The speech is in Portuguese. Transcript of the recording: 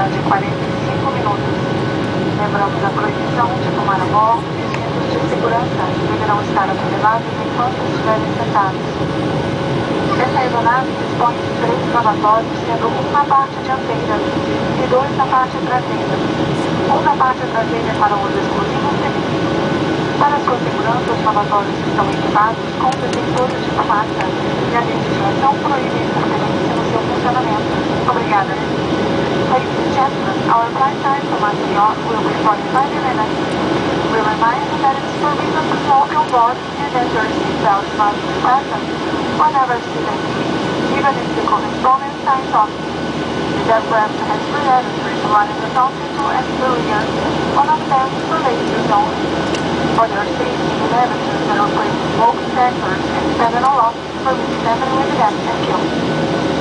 de 45 minutos. Lembramos a proibição de tomar a bordo e os cintos de segurança deverão estar atrelados enquanto estiverem sentados. Essa aeronave dispõe de 3 lavatórios, sendo um na parte dianteira e 2 na parte traseira. Um na parte traseira é para uso exclusivo feminino. Para sua segurança, os lavatórios estão equipados com detectores de fumaça e a legislação proíbe a interferência no seu funcionamento. Obrigada. Ladies and gentlemen, our flight time to Maceió will be 45 minutes. We remind you that it is forbidden to smoke on board and that your seatbelt must be fastened whenever seated, even if the corresponding signs off. This aircraft has free entry to running the top to and the rear, one of them for ladies only. For your safety, we have to operate smoke detectors and 7 locks for which 7 with them. Thank you.